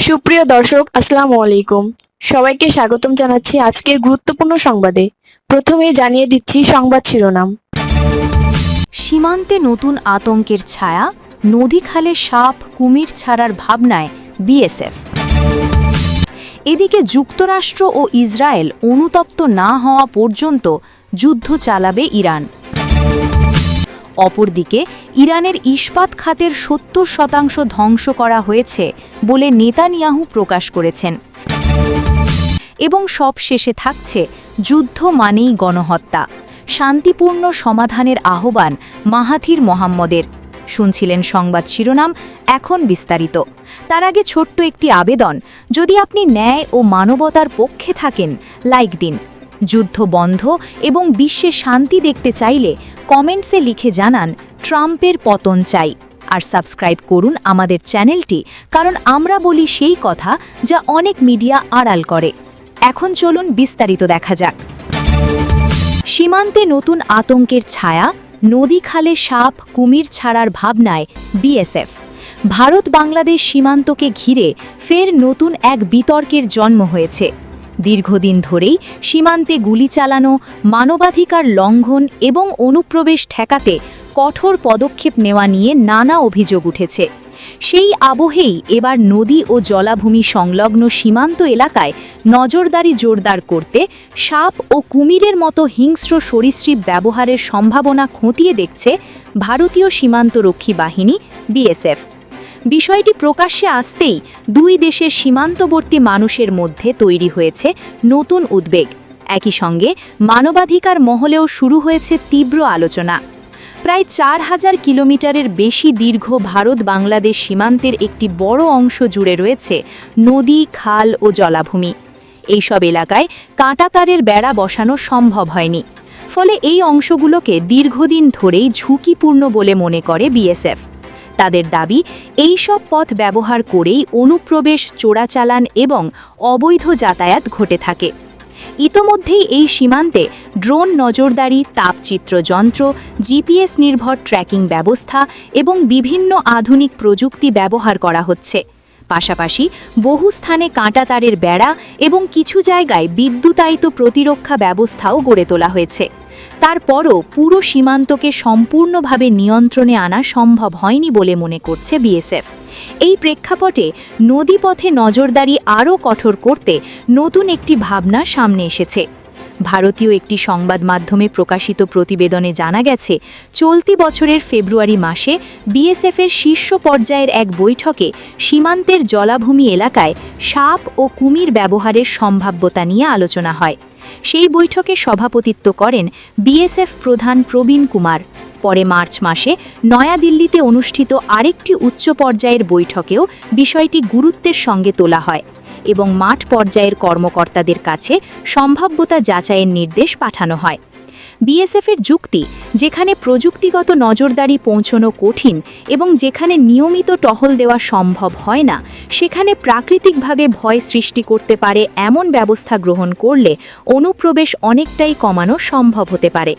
সুপ্রিয় দর্শক, আসসালামু আলাইকুম। সবাইকে স্বাগতম জানাচ্ছি আজকের গুরুত্বপূর্ণ সংবাদে। প্রথমেই জানিয়ে দিচ্ছি সংবাদ শিরোনাম। সীমান্তে নতুন আতঙ্কের ছায়া, নদী খালে সাপ কুমির ছাড়ার ভাবনায় বিএসএফ। এদিকে যুক্তরাষ্ট্র ও ইসরায়েল অনুতপ্ত না হওয়া পর্যন্ত যুদ্ধ চালাবে ইরান। অপরদিকে ইরানের ইস্পাত খাতের ৭০% ধ্বংস করা হয়েছে বলে নেতানিয়াহু প্রকাশ করেছেন। এবং সবশেষে থাকছে যুদ্ধ মানেই গণহত্যা, শান্তিপূর্ণ সমাধানের আহ্বান মাহাথির মোহাম্মদের। শুনছিলেন সংবাদ শিরোনাম, এখন বিস্তারিত। তার আগে ছোট্ট একটি আবেদন, যদি আপনি ন্যায় ও মানবতার পক্ষে থাকেন লাইক দিন। যুদ্ধ বন্ধ এবং বিশ্বে শান্তি দেখতে চাইলে কমেন্টসে লিখে জানান ট্রাম্পের পতন চাই। আর সাবস্ক্রাইব করুন আমাদের চ্যানেলটি, কারণ আমরা বলি সেই কথা যা অনেক মিডিয়া আড়াল করে। এখন চলুন বিস্তারিত দেখা যাক। সীমান্তে নতুন আতঙ্কের ছায়া, নদী খালে সাপ কুমির ছাড়ার ভাবনায় বিএসএফ। ভারত বাংলাদেশ সীমান্তকে ঘিরে ফের নতুন এক বিতর্কের জন্ম হয়েছে। দীর্ঘদিন ধরেই সীমান্তে গুলি চালানো, মানবাধিকার লঙ্ঘন এবং অনুপ্রবেশ ঠেকাতে কঠোর পদক্ষেপ নেওয়া নিয়ে নানা অভিযোগ উঠেছে। সেই আবহেই এবার নদী ও জলাভূমি সংলগ্ন সীমান্ত এলাকায় নজরদারি জোরদার করতে সাপ ও কুমিরের মতো হিংস্র সরীসৃপ ব্যবহারের সম্ভাবনা খতিয়ে দেখছে ভারতীয় সীমান্তরক্ষী বাহিনী বিএসএফ। বিষয়টি প্রকাশ্যে আসতেই দুই দেশের সীমান্তবর্তী মানুষের মধ্যে তৈরি হয়েছে নতুন উদ্বেগ। একই সঙ্গে মানবাধিকার মহলেও শুরু হয়েছে তীব্র আলোচনা। প্রায় ৪,০০০ কিলোমিটারের বেশি দীর্ঘ ভারত বাংলাদেশ সীমান্তের একটি বড় অংশ জুড়ে রয়েছে নদী, খাল ও জলাভূমি। এইসব এলাকায় কাঁটাতারের বেড়া বসানো সম্ভব হয়নি। ফলে এই অংশগুলোকে দীর্ঘদিন ধরেই ঝুঁকিপূর্ণ বলে মনে করে বিএসএফ। তাদের দাবি, এই সব পথ ব্যবহার করেই অনুপ্রবেশ, চোরাচালান এবং অবৈধ যাতায়াত ঘটে থাকে। ইতোমধ্যেই এই সীমান্তে ড্রোন নজরদারি, তাপচিত্র যন্ত্র, জিপিএস নির্ভর ট্র্যাকিং ব্যবস্থা এবং বিভিন্ন আধুনিক প্রযুক্তি ব্যবহার করা হচ্ছে। পাশাপাশি বহু স্থানে কাঁটাতারের বেড়া এবং কিছু জায়গায় বিদ্যুতায়িত প্রতিরক্ষা ব্যবস্থাও গড়ে তোলা হয়েছে। তারপরও পুরো সীমান্তকে সম্পূর্ণভাবে নিয়ন্ত্রণে আনা সম্ভব হয়নি বলে মনে করছে বিএসএফ। এই প্রেক্ষাপটে নদীপথে নজরদারি আরও কঠোর করতে নতুন একটি ভাবনা সামনে এসেছে। ভারতীয় একটি সংবাদ মাধ্যমে প্রকাশিত প্রতিবেদনে জানা গেছে, চলতি বছরের ফেব্রুয়ারি মাসে বিএসএফের শীর্ষ পর্যায়ের এক বৈঠকে সীমান্তের জলাভূমি এলাকায় সাপ ও কুমির ব্যবহারের সম্ভাব্যতা নিয়ে আলোচনা হয়। সেই বৈঠকে সভাপতিত্ব করেন বিএসএফ প্রধান প্রবীণ কুমার। পরে মার্চ মাসে নয়াদিল্লিতে অনুষ্ঠিত আরেকটি উচ্চ পর্যায়ের বৈঠকেও বিষয়টি গুরুত্বের সঙ্গে তোলা হয় এবং মাঠ পর্যায়ের কর্মকর্তাদের কাছে সম্ভাব্যতা যাচাইয়ের নির্দেশ পাঠানো হয়। বিএসএফের যুক্তি, যেখানে প্রযুক্তিগত নজরদারি পৌঁছানো কঠিন এবং যেখানে নিয়মিত টহল দেওয়া সম্ভব হয় না, সেখানে প্রাকৃতিকভাবে ভয় সৃষ্টি করতে পারে এমন ব্যবস্থা গ্রহণ করলে অনুপ্রবেশ অনেকটাই কমানো সম্ভব হতে পারে।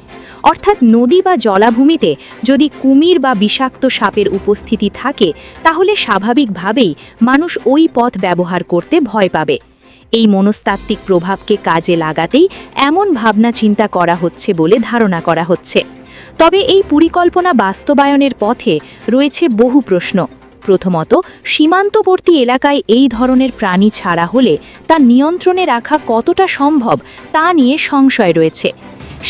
অর্থাৎ নদী বা জলাভূমিতে যদি কুমির বা বিষাক্ত সাপের উপস্থিতি থাকে, তাহলে স্বাভাবিকভাবেই মানুষ ওই পথ ব্যবহার করতে ভয় পাবে। এই মনস্তাত্ত্বিক প্রভাবকে কাজে লাগাতেই এমন ভাবনা চিন্তা করা হচ্ছে বলে ধারণা করা হচ্ছে। তবে এই পরিকল্পনা বাস্তবায়নের পথে রয়েছে বহু প্রশ্ন। প্রথমত, সীমান্তবর্তী এলাকায় এই ধরনের প্রাণী ছাড়া হলে তা নিয়ন্ত্রণে রাখা কতটা সম্ভব তা নিয়ে সংশয় রয়েছে।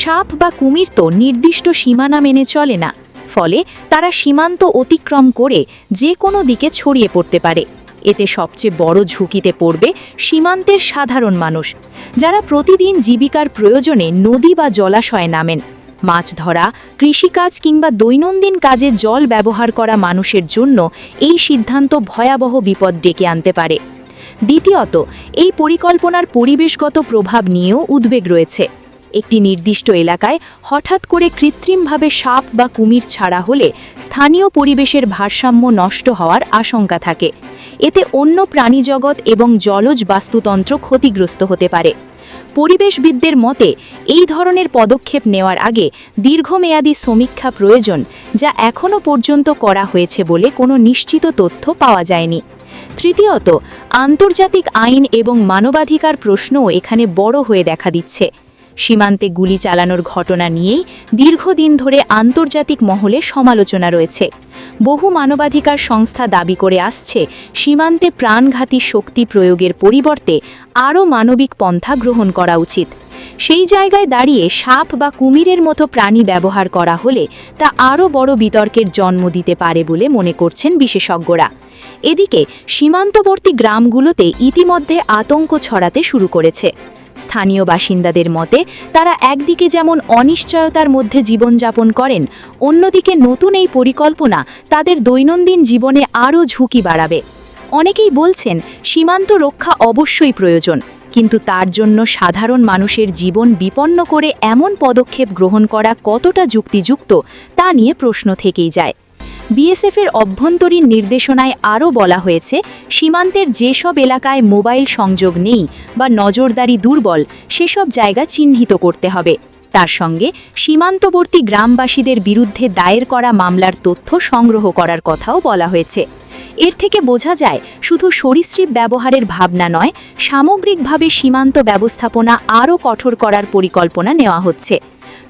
সাপ বা কুমির তো নির্দিষ্ট সীমানা মেনে চলে না, ফলে তারা সীমান্ত অতিক্রম করে যে কোনো দিকে ছড়িয়ে পড়তে পারে। এতে সবচেয়ে বড় ঝুঁকিতে পড়বে সীমান্তের সাধারণ মানুষ, যারা প্রতিদিন জীবিকার প্রয়োজনে নদী বা জলাশয়ে নামেন। মাছ ধরা, কৃষিকাজ কিংবা দৈনন্দিন কাজে জল ব্যবহার করা মানুষের জন্য এই সিদ্ধান্ত ভয়াবহ বিপদ ডেকে আনতে পারে। দ্বিতীয়ত, এই পরিকল্পনার পরিবেশগত প্রভাব নিয়েও উদ্বেগ রয়েছে। একটি নির্দিষ্ট এলাকায় হঠাৎ করে কৃত্রিমভাবে সাপ বা কুমির ছাড়া হলে স্থানীয় পরিবেশের ভারসাম্য নষ্ট হওয়ার আশঙ্কা থাকে। এতে অন্য প্রাণীজগৎ এবং জলজ বাস্তুতন্ত্র ক্ষতিগ্রস্ত হতে পারে। পরিবেশবিদদের মতে, এই ধরনের পদক্ষেপ নেওয়ার আগে দীর্ঘমেয়াদী সমীক্ষা প্রয়োজন, যা এখনও পর্যন্ত করা হয়েছে বলে কোনো নিশ্চিত তথ্য পাওয়া যায়নি। তৃতীয়ত, আন্তর্জাতিক আইন এবং মানবাধিকার প্রশ্নও এখানে বড় হয়ে দেখা দিচ্ছে। সীমান্তে গুলি চালানোর ঘটনা নিয়েই দীর্ঘদিন ধরে আন্তর্জাতিক মহলে সমালোচনা রয়েছে। বহু মানবাধিকার সংস্থা দাবি করে আসছে, সীমান্তে প্রাণঘাতী শক্তি প্রয়োগের পরিবর্তে আরও মানবিক পন্থা গ্রহণ করা উচিত। সেই জায়গায় দাঁড়িয়ে সাপ বা কুমিরের মতো প্রাণী ব্যবহার করা হলে তা আরও বড় বিতর্কের জন্ম দিতে পারে বলে মনে করছেন বিশেষজ্ঞরা। এদিকে সীমান্তবর্তী গ্রামগুলোতে ইতিমধ্যে আতঙ্ক ছড়াতে শুরু করেছে। স্থানীয় বাসিন্দাদের মতে, তারা একদিকে যেমন অনিশ্চয়তার মধ্যে জীবনযাপন করেন, অন্যদিকে নতুন এই পরিকল্পনা তাদের দৈনন্দিন জীবনে আরও ঝুঁকি বাড়াবে। অনেকেই বলছেন, সীমান্ত রক্ষা অবশ্যই প্রয়োজন, কিন্তু তার জন্য সাধারণ মানুষের জীবন বিপন্ন করে এমন পদক্ষেপ গ্রহণ করা কতটা যুক্তিযুক্ত তা নিয়ে প্রশ্ন থেকেই যায়। বিএসএফের অভ্যন্তরীণ নির্দেশনায় আরও বলা হয়েছে, সীমান্তের যেসব এলাকায় মোবাইল সংযোগ নেই বা নজরদারি দুর্বল, সেসব জায়গা চিহ্নিত করতে হবে। তার সঙ্গে সীমান্তবর্তী গ্রামবাসীদের বিরুদ্ধে দায়ের করা মামলার তথ্য সংগ্রহ করার কথাও বলা হয়েছে। এর থেকে বোঝা যায়, শুধু সরীসৃপ ব্যবহারের ভাবনা নয়, সামগ্রিকভাবে সীমান্ত ব্যবস্থাপনা আরও কঠোর করার পরিকল্পনা নেওয়া হচ্ছে।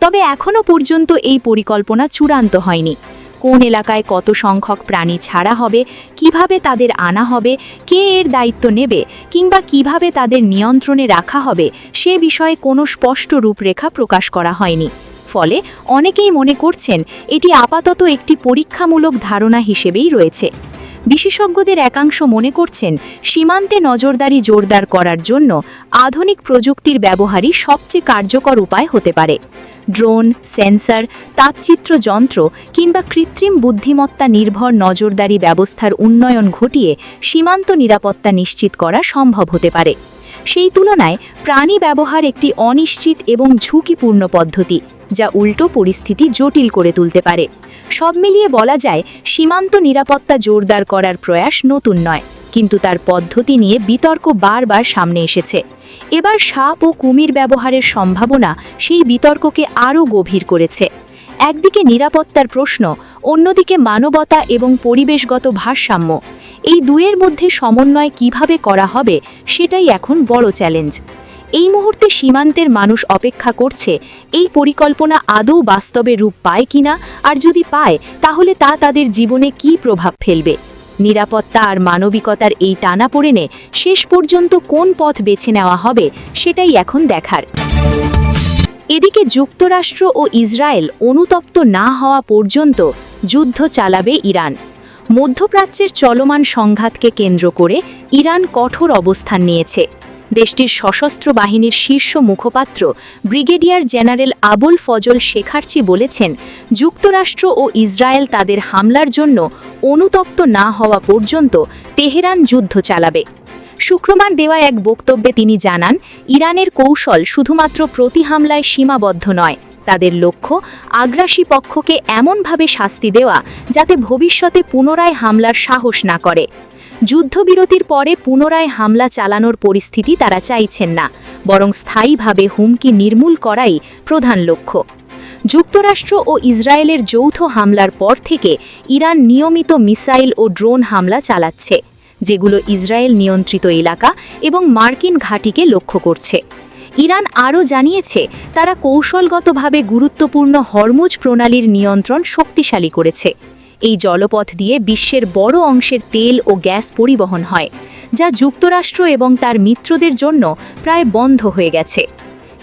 তবে এখনও পর্যন্ত এই পরিকল্পনা চূড়ান্ত হয়নি। কোন এলাকায় কত সংখ্যক প্রাণী ছাড়া হবে, কিভাবে তাদের আনা হবে, কে এর দায়িত্ব নেবে, কিংবা কিভাবে তাদের নিয়ন্ত্রণে রাখা হবে, সে বিষয়ে কোনো স্পষ্ট রূপরেখা প্রকাশ করা হয়নি। ফলে অনেকেই মনে করছেন, এটি আপাতত একটি পরীক্ষামূলক ধারণা হিসেবেই রয়েছে। বিশেষজ্ঞদের একাংশ মনে করছেন, সীমান্তে নজরদারি জোরদার করার জন্য আধুনিক প্রযুক্তির ব্যবহারই সবচেয়ে কার্যকর উপায় হতে পারে। ড্রোন, সেন্সর, তাপচিত্র যন্ত্র কিংবা কৃত্রিম বুদ্ধিমত্তা নির্ভর নজরদারি ব্যবস্থার উন্নয়ন ঘটিয়ে সীমান্ত নিরাপত্তা নিশ্চিত করা সম্ভব হতে পারে। সেই তুলনায় প্রাণী ব্যবহার একটি অনিশ্চিত এবং ঝুঁকিপূর্ণ পদ্ধতি, যা উল্টো পরিস্থিতি জটিল করে তুলতে পারে। সব মিলিয়ে বলা যায়, সীমান্ত নিরাপত্তা জোরদার করার প্রয়াস নতুন নয়, কিন্তু তার পদ্ধতি নিয়ে বিতর্ক বারবার সামনে এসেছে। এবার সাপ ও কুমির ব্যবহারের সম্ভাবনা সেই বিতর্ককে আরও গভীর করেছে। একদিকে নিরাপত্তার প্রশ্ন, অন্যদিকে মানবতা এবং পরিবেশগত ভারসাম্য। এই দুয়ের মধ্যে সমন্বয় কিভাবে করা হবে, সেটাই এখন বড় চ্যালেঞ্জ। এই মুহূর্তে সীমান্তের মানুষ অপেক্ষা করছে, এই পরিকল্পনা আদৌ বাস্তবে রূপ পায় কিনা, আর যদি পায়, তাহলে তা তাদের জীবনে কী প্রভাব ফেলবে। নিরাপত্তা আর মানবিকতার এই টানাপোড়েনে শেষ পর্যন্ত কোন পথ বেছে নেওয়া হবে, সেটাই এখন দেখার। এদিকে যুক্তরাষ্ট্র ও ইসরায়েল অনুতপ্ত না হওয়া পর্যন্ত যুদ্ধ চালাবে ইরান। মধ্যপ্রাচ্যের চলমান সংঘাতকে কেন্দ্র করে ইরান কঠোর অবস্থান নিয়েছে। দেশটির সশস্ত্র বাহিনীর শীর্ষ মুখপাত্র ব্রিগেডিয়ার জেনারেল আবুল ফজল শেখারচি বলেছেন, যুক্তরাষ্ট্র ও ইসরায়েল তাদের হামলার জন্য অনুতপ্ত না হওয়া পর্যন্ত তেহরান যুদ্ধ চালাবে। শুক্রবার দেওয়া এক বক্তব্যে তিনি জানান, ইরানের কৌশল শুধুমাত্র প্রতিহামলায় সীমাবদ্ধ নয়, তাদের লক্ষ্য আগ্রাসী পক্ষকে এমনভাবে শাস্তি দেওয়া যাতে ভবিষ্যতে পুনরায় হামলার সাহস না করে। যুদ্ধবিরতির পরে পুনরায় হামলা চালানোর পরিস্থিতি তারা চাইছেন না, বরং স্থায়ীভাবে হুমকি নির্মূল করাই প্রধান লক্ষ্য। যুক্তরাষ্ট্র ও ইসরায়েলের যৌথ হামলার পর থেকে ইরান নিয়মিত মিসাইল ও ড্রোন হামলা চালাচ্ছে, যেগুলো ইসরায়েল নিয়ন্ত্রিত এলাকা এবং মার্কিন ঘাঁটিকে লক্ষ্য করছে। ইরান আরও জানিয়েছে, তারা কৌশলগতভাবে গুরুত্বপূর্ণ হরমুজ প্রণালীর নিয়ন্ত্রণ শক্তিশালী করেছে। এই জলপথ দিয়ে বিশ্বের বড় অংশের তেল ও গ্যাস পরিবহন হয়, যা যুক্তরাষ্ট্র এবং তার মিত্রদের জন্য প্রায় বন্ধ হয়ে গেছে।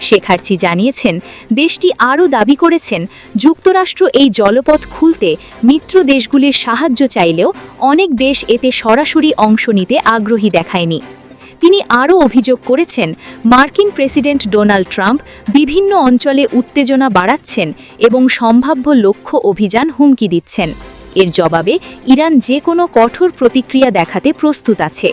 শেখারচি জানিয়েছেন, দেশটি আরও দাবি করেছেন, যুক্তরাষ্ট্র এই জলপথ খুলতে মিত্র দেশগুলির সাহায্য চাইলেও অনেক দেশ এতে সরাসরি অংশ নিতে আগ্রহী দেখায়নি। তিনি আরও অভিযোগ করেছেন, মার্কিন প্রেসিডেন্ট ডোনাল্ড ট্রাম্প বিভিন্ন অঞ্চলে উত্তেজনা বাড়াচ্ছেন এবং সম্ভাব্য লক্ষ্য অভিযান হুমকি দিচ্ছেন। এর জবাবে ইরান যে কোনো কঠোর প্রতিক্রিয়া দেখাতে প্রস্তুত আছে।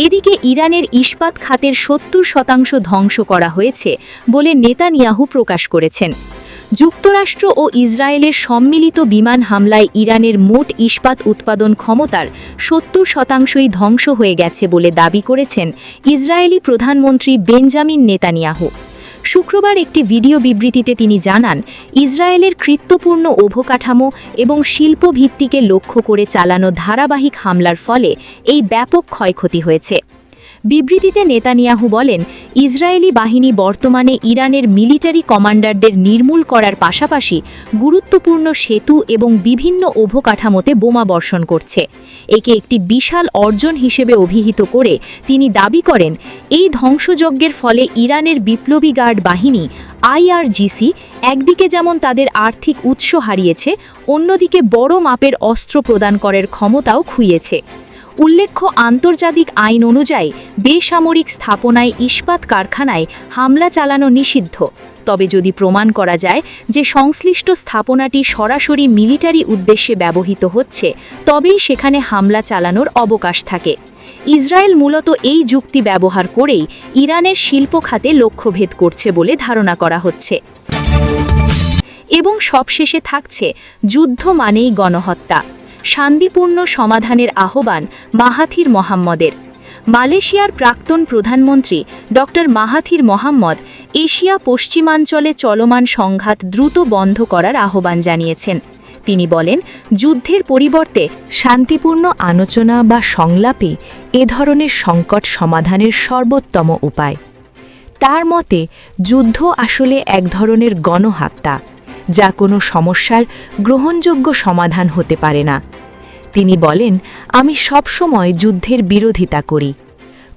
এদিকে ইরানের ইস্পাত খাতের 70% ধ্বংস করা হয়েছে বলে নেতানিয়াহু প্রকাশ করেছেন। যুক্তরাষ্ট্র ও ইসরায়েলের সম্মিলিত বিমান হামলায় ইরানের মোট ইস্পাত উৎপাদন ক্ষমতার 70%ই ধ্বংস হয়ে গেছে বলে দাবি করেছেন ইসরায়েলি প্রধানমন্ত্রী বেঞ্জামিন নেতানিয়াহু। শুক্রবার একটি ভিডিও বিবৃতিতে তিনি জানান, ইসরায়েলের কৃত্যপূর্ণ অবকাঠামো এবং শিল্পভিত্তিকে লক্ষ্য করে চালানো ধারাবাহিক হামলার ফলে এই ব্যাপক ক্ষয়ক্ষতি হয়েছে। বিবৃতিতে নেতানিয়াহু বলেন, ইসরায়েলি বাহিনী বর্তমানে ইরানের মিলিটারি কমান্ডারদের নির্মূল করার পাশাপাশি গুরুত্বপূর্ণ সেতু এবং বিভিন্ন অবকাঠামোতে বোমা বর্ষণ করছে। একে একটি বিশাল অর্জন হিসেবে অভিহিত করে তিনি দাবি করেন, এই ধ্বংসযজ্ঞের ফলে ইরানের বিপ্লবী গার্ড বাহিনী IRGC একদিকে যেমন তাদের আর্থিক উৎস হারিয়েছে, অন্যদিকে বড় মাপের অস্ত্র প্রদান করার ক্ষমতাও খুইয়েছে। উল্লেখ্য, আন্তর্জাতিক আইন অনুযায়ী বেসামরিক স্থাপনায় ইস্পাত কারখানায় হামলা চালানো নিষিদ্ধ। তবে যদি প্রমাণ করা যায় যে সংশ্লিষ্ট স্থাপনাটি সরাসরি মিলিটারি উদ্দেশ্যে ব্যবহৃত হচ্ছে, তবেই সেখানে হামলা চালানোর অবকাশ থাকে। ইসরায়েল মূলত এই যুক্তি ব্যবহার করেই ইরানের শিল্প খাতে লক্ষ্যভেদ করছে বলে ধারণা করা হচ্ছে। এবং সবশেষে থাকছে, যুদ্ধ মানেই গণহত্যা। শান্তিপূর্ণ সমাধানের আহ্বান মাহাথির মোহাম্মদের। মালয়েশিয়ার প্রাক্তন প্রধানমন্ত্রী ডক্টর মাহাথির মোহাম্মদ এশিয়া পশ্চিমাঞ্চলে চলমান সংঘাত দ্রুত বন্ধ করার আহ্বান জানিয়েছেন। তিনি বলেন, যুদ্ধের পরিবর্তে শান্তিপূর্ণ আলোচনা বা সংলাপই এ ধরনের সংকট সমাধানের সর্বোত্তম উপায়। তার মতে, যুদ্ধ আসলে এক ধরনের গণহত্যা, যা কোনো সমস্যার গ্রহণযোগ্য সমাধান হতে পারে না। তিনি বলেন, আমি সবসময় যুদ্ধের বিরোধিতা করি।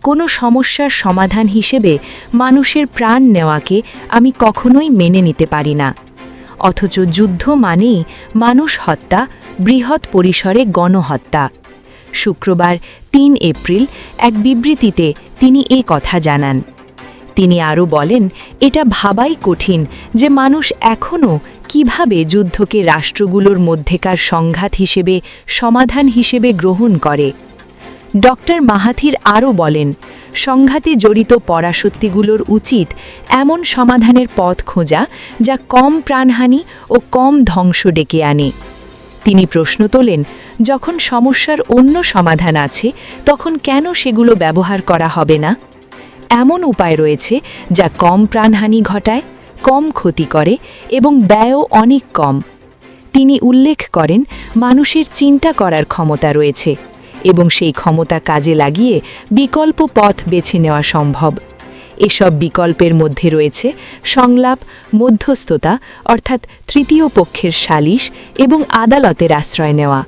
কোনো সমস্যার সমাধান হিসেবে মানুষের প্রাণ নেওয়াকে আমি কখনোই মেনে নিতে পারি না। অথচ যুদ্ধ মানেই মানুষ হত্যা, বৃহৎ পরিসরে গণহত্যা। শুক্রবার ৩ এপ্রিল এক বিবৃতিতে তিনি এই কথা জানান। তিনি আরও বলেন, এটা ভাবাই কঠিন যে মানুষ এখনও কিভাবে যুদ্ধকে রাষ্ট্রগুলোর মধ্যেকার সংঘাত হিসেবে সমাধান হিসেবে গ্রহণ করে। ডক্টর মাহাথির আরও বলেন, সংঘাতে জড়িত পরাশক্তিগুলোর উচিত এমন সমাধানের পথ খোঁজা যা কম প্রাণহানি ও কম ধ্বংস ডেকে আনে। তিনি প্রশ্ন তোলেন, যখন সমস্যার অন্য সমাধান আছে, তখন কেন সেগুলো ব্যবহার করা হবে না? এমন উপায় রয়েছে যা কম প্রাণহানি ঘটায়, কম ক্ষতি করে এবং ব্যয়ও অনেক কম। তিনি উল্লেখ করেন, মানুষের চিন্তা করার ক্ষমতা রয়েছে এবং সেই ক্ষমতা কাজে লাগিয়ে বিকল্প পথ বেছে নেওয়া সম্ভব। এসব বিকল্পের মধ্যে রয়েছে সংলাপ, মধ্যস্থতা অর্থাৎ তৃতীয় পক্ষের সালিশ এবং আদালতের আশ্রয় নেওয়া।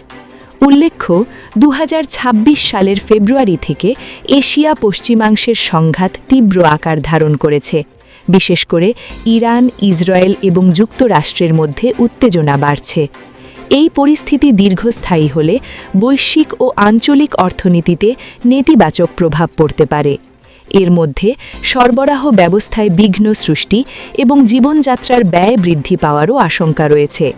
উল্লেখ্য, ২০২৬ সালের ফেব্রুয়ারি থেকে এশিয়া পশ্চিমাংশের সংঘাত তীব্র আকার ধারণ করেছে। বিশেষ করে ইরান, ইসরায়েল এবং যুক্তরাষ্ট্রের মধ্যে উত্তেজনা বাড়ছে। এই পরিস্থিতি দীর্ঘস্থায়ী হলে বৈশ্বিক ও আঞ্চলিক অর্থনীতিতে নেতিবাচক প্রভাব পড়তে পারে। এর মধ্যে সরবরাহ ব্যবস্থায় বিঘ্ন সৃষ্টি এবং জীবনযাত্রার ব্যয় বৃদ্ধি পাওয়ারও আশঙ্কা রয়েছে।